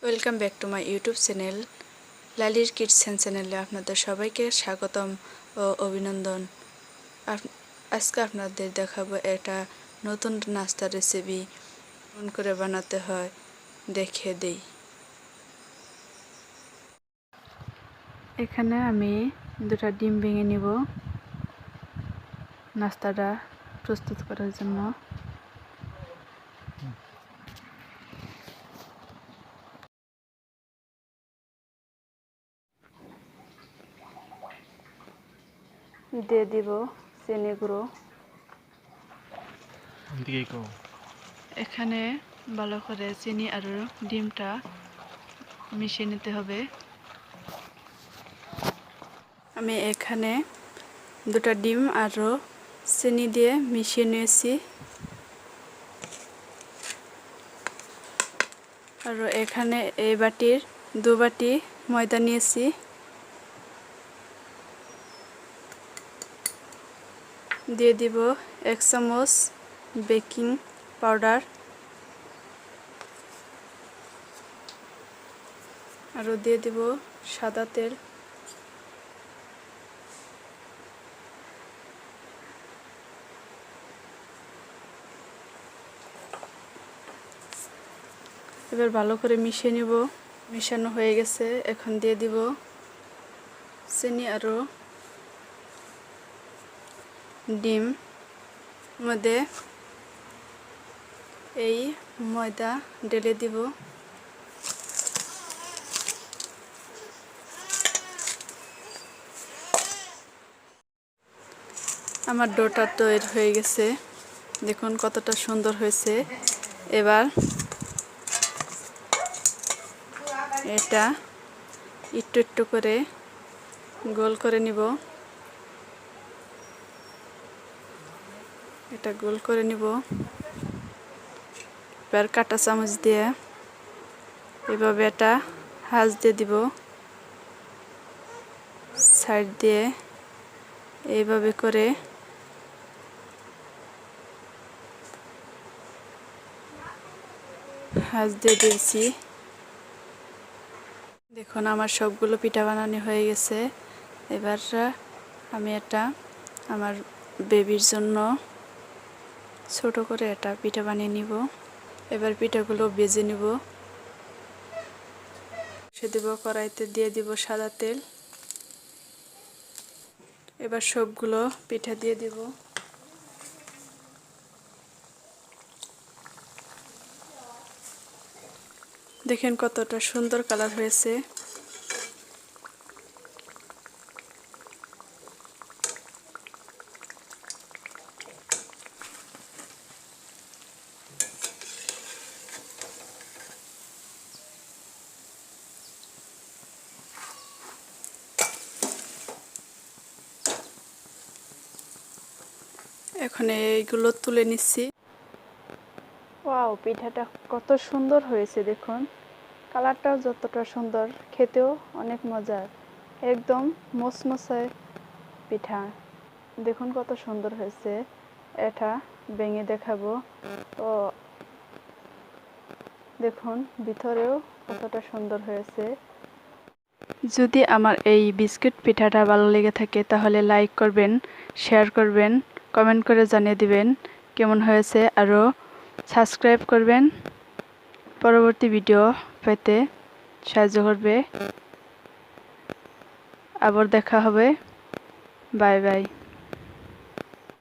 Welcome back to my YouTube channel লালির kitchen চ্যানেলে আপনাদের সবাইকে স্বাগতম ও অভিনন্দন। আজকে আপনাদের দেখাবো একটা নতুন নাস্তার রেসিপি কেমন করে বানাতে হয় দেখিয়ে দেই। এখানে আমি দুটো ডিম ভেঙে নিব নাস্তাটা প্রস্তুত করার জন্য। দিয়ে দিব চিনি গুঁড়ো। এখানে ভালো করে চিনি আর ডিমটা মিশিয়ে নিতে হবে। আমি এখানে দুটো ডিম আর চিনি দিয়ে মিশিয়ে নিয়েছি। আর এখানে এই বাটির 2 বাটি ময়দা নিয়েছি। দিয়ে দিব 1 চামচ বেকিং পাউডার আর দিয়ে দিব সাদা তেল। এবার ভালো করে মিশিয়ে নিব। মিশানো হয়ে গেছে, এখন দিয়ে দিব চিনি আর ডিম মধ্যে এই ময়দা ঢেলে দিব। আমার ডোটা তৈরি হয়ে গেছে, দেখুন কতটা সুন্দর হয়েছে। এবার এটা একটু একটু করে গোল করে নিব। এটা গোল করে নিব। এবার কাঁটা চামচ দিয়ে এভাবে এটা হাঁচ দিয়ে দিব। সাইড দিয়ে এইভাবে করে হাঁচ দিয়ে দিয়েছি। দেখুন আমার সবগুলো পিঠা বানানো হয়ে গেছে। এবার আমি এটা আমার বেবির জন্য ছোট করে এটা পিঠা বানিয়ে নিব। এবার পিঠাগুলো ভেজে নিব। সে দিব কড়াইতে, দিয়ে দিব সাদা তেল। এবার সবগুলো পিঠা দিয়ে দিব। দেখেন কতটা সুন্দর কালার হয়েছে। এখন এইগুলো তুলে নিচ্ছি। ওয়াও, পিঠাটা কত সুন্দর হয়েছে দেখুন। কালারটাও যতটা সুন্দর, খেতেও অনেক মজার, একদম মচমচে পিঠা। দেখুন কত সুন্দর হয়েছে। এটা ভেঙে দেখাবো। ও দেখুন ভিতরেও কতটা সুন্দর হয়েছে। যদি আমার এই বিস্কুট পিঠাটা ভালো লেগে থাকে তাহলে লাইক করবেন, শেয়ার করবেন, কমেন্ট করে জানিয়ে দিবেন কেমন হয়েছে। আরও সাবস্ক্রাইব করবেন, পরবর্তী ভিডিও পেতে সাহায্য করবে। আবার দেখা হবে। Bye bye.